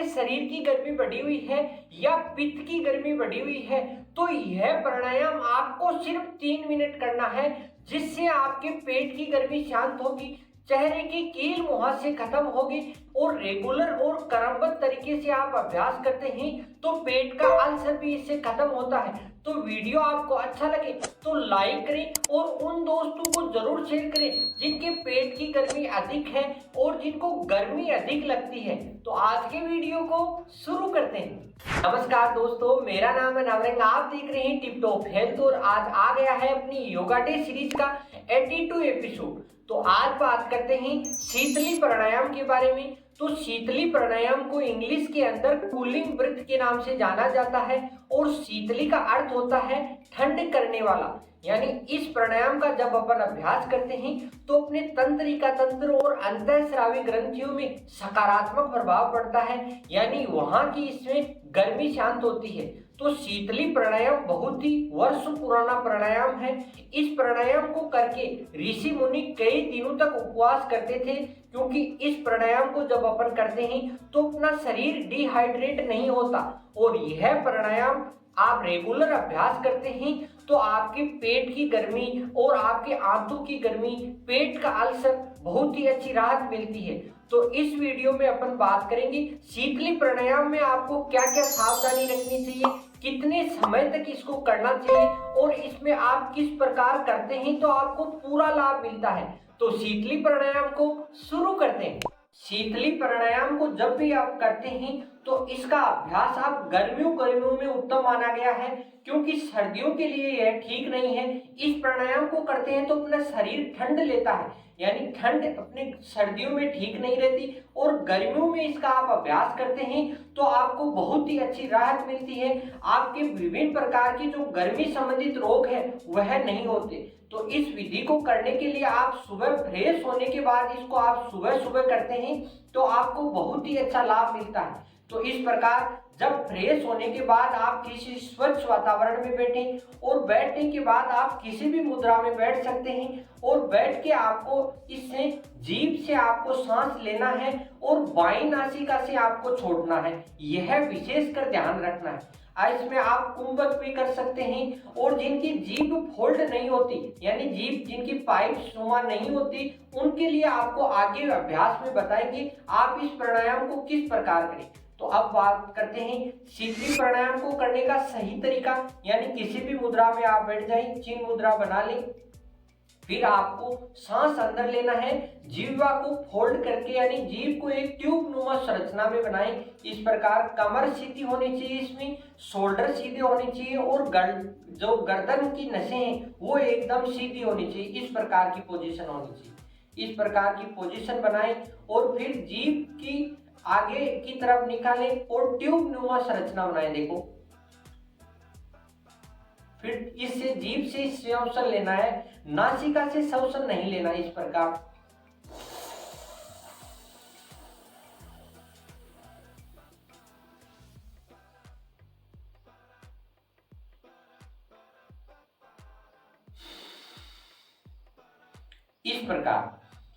शरीर की गर्मी बढ़ी हुई है या पित्त की गर्मी बढ़ी हुई है तो यह प्राणायाम आपको सिर्फ 3 मिनट करना है, जिससे आपके पेट की गर्मी शांत होगी, चेहरे की कील मुहासे खत्म होगी और रेगुलर और क्रमबद्ध तरीके से आप अभ्यास करते हैं तो पेट का अल्सर भी इससे खत्म होता है। तो वीडियो आपको अच्छा लगे तो लाइक करें और उन दोस्तों को जरूर शेयर करें जिनके पेट की गर्मी अधिक है और जिनको गर्मी अधिक लगती है। तो आज के वीडियो को शुरू करते हैं। नमस्कार दोस्तों, मेरा नाम है नवरंग, आप देख रहे हैं टिप टॉप हेल्थ और आज आ गया है अपनी योगा डे सीरीज का 82 एपिसोड। तो आज बात करते हैं शीतली प्राणायाम के बारे में। तो शीतली प्राणायाम को इंग्लिश के अंदर कूलिंग ब्रेथ के नाम से जाना जाता है और शीतली का अर्थ होता है ठंड करने वाला। यानी इस प्राणायाम का जब अपन अभ्यास करते हैं तो अपने तंत्रिका तंत्र और अंतःस्रावी ग्रंथियों में सकारात्मक प्रभाव पड़ता है, यानी वहां की इसमें गर्मी शांत होती है। तो शीतली प्राणायाम बहुत ही वर्ष पुराना प्राणायाम है। इस प्राणायाम को करके ऋषि मुनि कई दिनों तक उपवास करते थे, क्योंकि इस प्राणायाम को जब अपन करते हैं तो अपना शरीर डिहाइड्रेट नहीं होता। और यह प्राणायाम आप रेगुलर अभ्यास करते हैं तो आपके पेट की गर्मी और आपके आंतों की गर्मी, पेट का अल्सर बहुत ही अच्छी राहत मिलती है। तो इस वीडियो में अपन बात करेंगे शीतली प्राणायाम में आपको क्या क्या सावधानी रखनी चाहिए, कितने समय तक इसको करना चाहिए और इसमें आप किस प्रकार करते हैं तो आपको पूरा लाभ मिलता है। तो शीतली प्राणायाम को शुरू करते हैं। शीतली प्राणायाम को जब भी आप करते हैं तो इसका अभ्यास आप गर्मियों में उत्तम माना गया है, क्योंकि सर्दियों के लिए यह ठीक नहीं है। इस प्राणायाम को करते हैं तो अपना शरीर ठंड लेता है, यानी ठंड अपने सर्दियों में ठीक नहीं रहती और गर्मियों में इसका आप अभ्यास करते हैं तो आपको बहुत ही अच्छी राहत मिलती है। आपके विभिन्न प्रकार की जो गर्मी संबंधित रोग है वह नहीं होते। तो इस विधि को करने के लिए आप सुबह फ्रेश होने के बाद इसको आप सुबह सुबह करते हैं तो आपको बहुत ही अच्छा लाभ मिलता है। तो इस प्रकार जब फ्रेश होने के बाद आप किसी स्वच्छ वातावरण में बैठें और बैठने के बाद आप किसी भी मुद्रा में बैठ सकते हैं और बैठ के आपको इससे जीभ से आपको सांस लेना है और बाईं नासिका से आपको छोड़ना है, यह विशेषकर ध्यान रखना है। इसमें आप कुंभक भी कर सकते हैं और जिनकी जीभ फोल्ड नहीं होती, यानी जीभ जिनकी पाइप नुमा नहीं होती, उनके लिए आपको आगे अभ्यास में बताएंगे आप इस प्राणायाम को किस प्रकार करें। तो अब बात करते हैं शीतली प्राणायाम को करने का सही तरीका। यानी किसी भी मुद्रा में आप बैठ जाएं, चिन्ह मुद्रा बना लें, फिर आपको सांस अंदर लेना है, जीवा को फोल्ड करके, यानी जीभ को एक ट्यूब नुमा संरचना में बनाएं। इस प्रकार कमर सीधी होनी चाहिए, इसमें शोल्डर सीधे होने चाहिए और जो गर्दन की नसें हैं वो एकदम सीधी होनी चाहिए। इस प्रकार की पोजीशन होनी चाहिए। इस प्रकार की पोजीशन बनाएं और फिर जीभ की आगे की तरफ निकालें और ट्यूब नुमा संरचना बनाएं। देखो, फिर इससे जीभ से श्वसन लेना है, नासिका से श्वसन नहीं लेना। इस प्रकार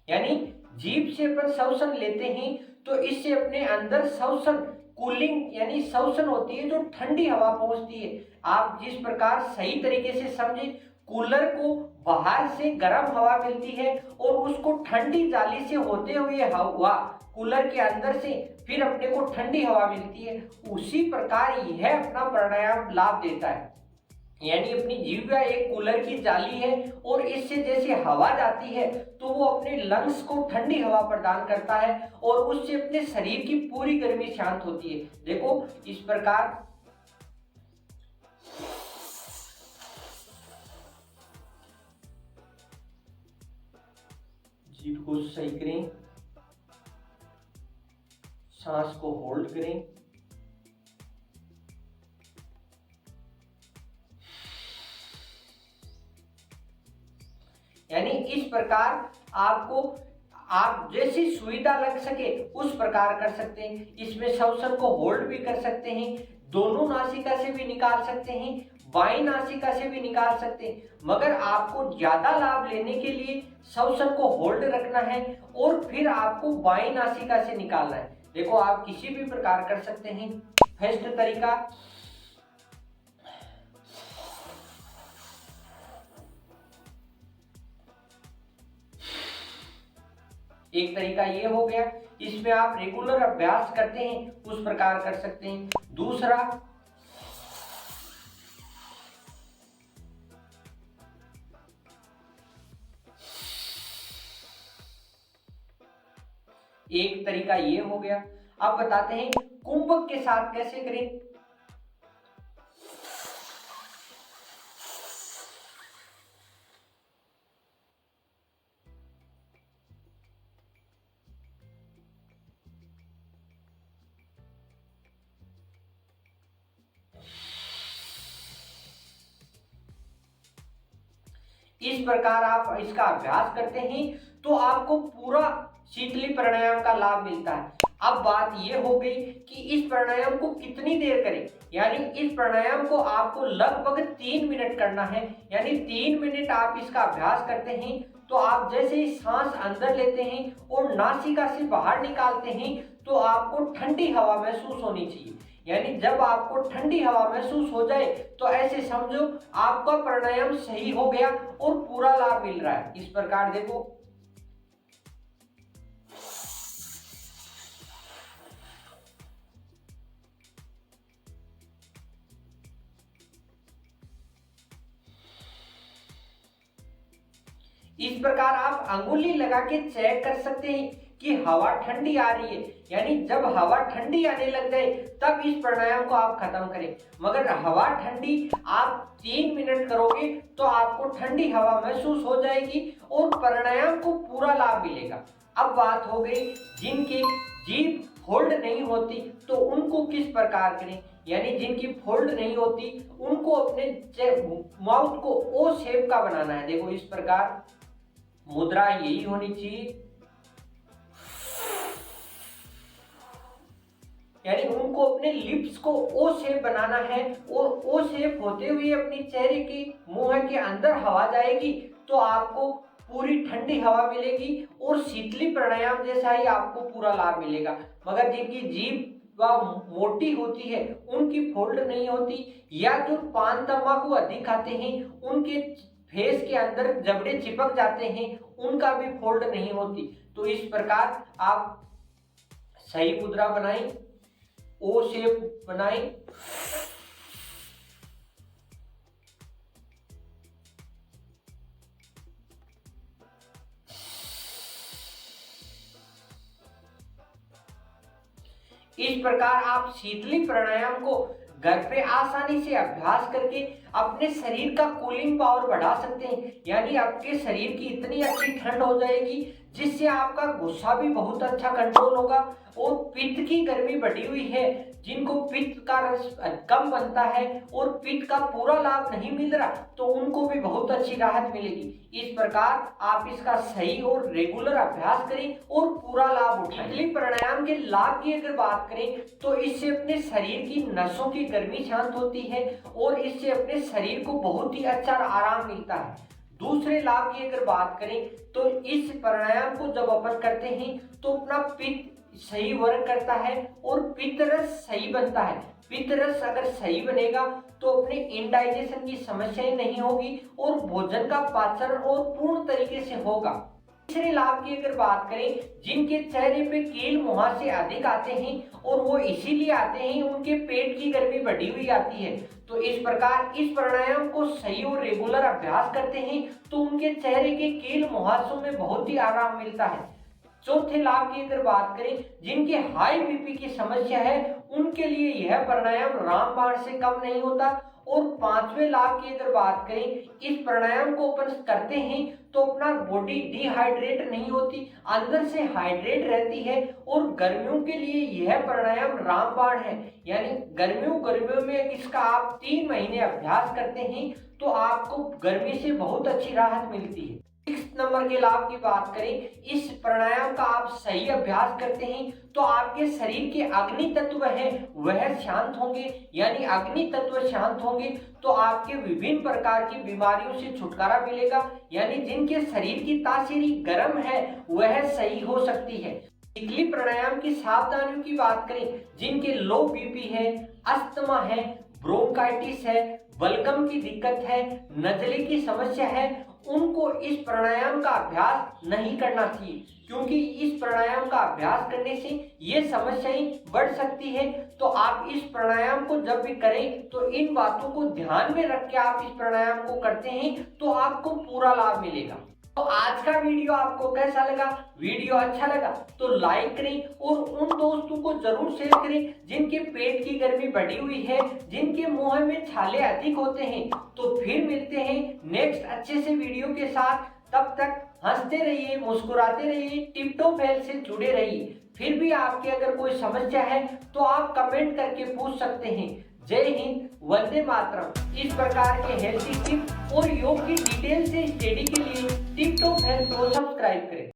यानी जीभ से अपन श्वसन लेते हैं तो इससे अपने अंदर श्वसन कूलिंग यानी श्वसन होती है, जो ठंडी हवा पहुंचती है। आप जिस प्रकार सही तरीके से समझे, कूलर को बाहर से गर्म हवा मिलती है और उसको ठंडी जाली से होते हुए हवा कूलर के अंदर से फिर अपने को ठंडी हवा मिलती है, उसी प्रकार यह अपना प्राणायाम लाभ देता है। यानी अपनी जीवा एक कूलर की जाली है और इससे जैसे हवा जाती है तो वो अपने लंग्स को ठंडी हवा प्रदान करता है और उससे अपने शरीर की पूरी गर्मी शांत होती है। देखो, इस प्रकार जीभ को सही करें, सांस को होल्ड करें, यानी इस प्रकार आपको आप जैसी सुविधा लग सके उस प्रकार कर सकते हैं। इसमें श्वसन को होल्ड भी कर सकते हैं, दोनों नासिका से भी निकाल सकते हैं, बाईं नासिका से भी निकाल सकते हैं, मगर आपको ज्यादा लाभ लेने के लिए श्वसन को होल्ड रखना है और फिर आपको बाईं नासिका से निकालना है। देखो आप किसी भी प्रकार कर सकते हैं। फर्स्ट तरीका, एक तरीका ये हो गया, इसमें आप रेगुलर अभ्यास करते हैं उस प्रकार कर सकते हैं। दूसरा, एक तरीका ये हो गया। अब बताते हैं कुंभक के साथ कैसे करें। इस प्रकार आप इसका अभ्यास करते हैं तो आपको पूरा शीतली प्राणायाम का लाभ मिलता है। अब बात यह हो गई कि इस प्राणायाम को कितनी देर करें, यानी इस प्राणायाम को आपको लगभग 3 मिनट करना है। यानी 3 मिनट आप इसका अभ्यास करते हैं तो आप जैसे ही सांस अंदर लेते हैं और नासिका से बाहर निकालते हैं तो आपको ठंडी हवा महसूस होनी चाहिए। यानी जब आपको ठंडी हवा महसूस हो जाए तो ऐसे समझो आपका प्राणायाम सही हो गया और पूरा लाभ मिल रहा है। इस प्रकार देखो, इस प्रकार आप अंगुली लगा के चेक कर सकते हैं कि हवा ठंडी आ रही है। यानी जब हवा ठंडी आने लग जाए तब इस प्राणायाम को आप खत्म करें। मगर हवा ठंडी आप 3 मिनट करोगे तो आपको ठंडी हवा महसूस हो जाएगी और प्राणायाम को पूरा लाभ मिलेगा। अब बात हो गई जिनकी जीभ फोल्ड नहीं होती तो उनको किस प्रकार करें। यानी जिनकी फोल्ड नहीं होती उनको अपने माउथ को ओ शेप का बनाना है। देखो इस प्रकार मुद्रा यही होनी चाहिए। यानी उनको अपने लिप्स को ओ शेप बनाना है और ओ शेप होते हुए अपनी चेहरे की मुंह के अंदर हवा जाएगी तो आपको पूरी ठंडी हवा मिलेगी और शीतली प्राणायाम जैसा ही आपको पूरा लाभ मिलेगा। मगर जिनकी जीभ मोटी होती है, उनकी फोल्ड नहीं होती, या जो पान तंबाकू अधिक खाते हैं उनके फेस के अंदर जबड़े चिपक जाते हैं, उनका भी फोल्ड नहीं होती। तो इस प्रकार आप सही मुद्रा बनाएं, ओ शेप बनाएं। इस प्रकार आप शीतली प्राणायाम को घर पे आसानी से अभ्यास करके अपने शरीर का कूलिंग पावर बढ़ा सकते हैं। यानी आपके शरीर की इतनी अच्छी ठंड हो जाएगी जिससे आपका गुस्सा भी बहुत अच्छा कंट्रोल होगा। और पित्त की गर्मी बढ़ी हुई है, जिनको पित्त का रस कम बनता है और पित्त का पूरा लाभ नहीं मिल रहा तो उनको भी बहुत अच्छी राहत मिलेगी। इस प्रकार आप इसका सही और रेगुलर अभ्यास करें और पूरा लाभ उठाएं। शीतली प्राणायाम के लाभ की अगर बात करें तो इससे अपने शरीर की नसों की गर्मी शांत होती है और इससे अपने शरीर को बहुत ही अच्छा आराम मिलता है। दूसरे लाभ की अगर बात करें तो इस प्राणायाम को जब अपन करते हैं तो अपना पित्त सही वर्क करता है और पित्तरस सही बनता है। पित्तरस अगर सही बनेगा तो अपने इनडाइजेशन की समस्याएं नहीं होगी और भोजन का पाचन और पूर्ण तरीके से होगा। तीसरे लाभ की अगर बात करें, जिनके चेहरे पे कील मुहासे अधिक आते हैं और वो इसीलिए आते हैं उनके पेट की गर्मी बढ़ी हुई आती है, तो इस प्रकार इस प्राणायाम को सही और रेगुलर अभ्यास करते हैं तो उनके चेहरे के कील मुहासों में बहुत ही आराम मिलता है। चौथे लाभ की अगर बात करें, जिनके हाई बीपी की समस्या है उनके लिए यह प्राणायाम रामबाण से कम नहीं होता। और पांचवें लाभ की अगर बात करें, इस प्राणायाम को अपन करते हैं तो अपना बॉडी डिहाइड्रेट नहीं होती, अंदर से हाइड्रेट रहती है। और गर्मियों के लिए यह प्राणायाम रामबाण है। यानी गर्मियों में इसका आप 3 महीने अभ्यास करते हैं तो आपको गर्मी से बहुत अच्छी राहत मिलती है। 6 नंबर के लाभ की बात करें, इस प्राणायाम का आप सही अभ्यास करते हैं तो आपके शरीर के अग्नि तत्व है वह शांत होंगे। यानी अग्नि तत्व शांत होंगे तो आपके विभिन्न प्रकार की बीमारियों से छुटकारा मिलेगा। यानी जिनके शरीर की तासीरी गर्म है वह सही हो सकती है। शीतली प्राणायाम की सावधानियों की बात करें, जिनके लो बीपी है, अस्थमा है, ब्रोंकाइटिस है, बलगम की दिक्कत है, नजले की समस्या है, उनको इस प्राणायाम का अभ्यास नहीं करना चाहिए, क्योंकि इस प्राणायाम का अभ्यास करने से ये समस्याएं बढ़ सकती है। तो आप इस प्राणायाम को जब भी करें तो इन बातों को ध्यान में रख के आप इस प्राणायाम को करते हैं तो आपको पूरा लाभ मिलेगा। तो आज का वीडियो आपको कैसा लगा? वीडियो अच्छा लगा तो लाइक करें और उन दोस्तों को जरूर शेयर करें जिनके पेट की गर्मी बढ़ी हुई है, जिनके मुंह में छाले अधिक होते हैं। तो फिर मिलते हैं नेक्स्ट अच्छे से वीडियो के साथ। तब तक हंसते रहिए, मुस्कुराते रहिए, टिप टॉप हेल्थ से जुड़े रहिए। फिर भी आपकी अगर कोई समस्या है तो आप कमेंट करके पूछ सकते हैं। जय हिंद, वंदे मातरम। इस प्रकार के हेल्थी टिप और योग की डिटेल से स्टडी के लिए टिप टॉप हेल्थ को सब्सक्राइब करें।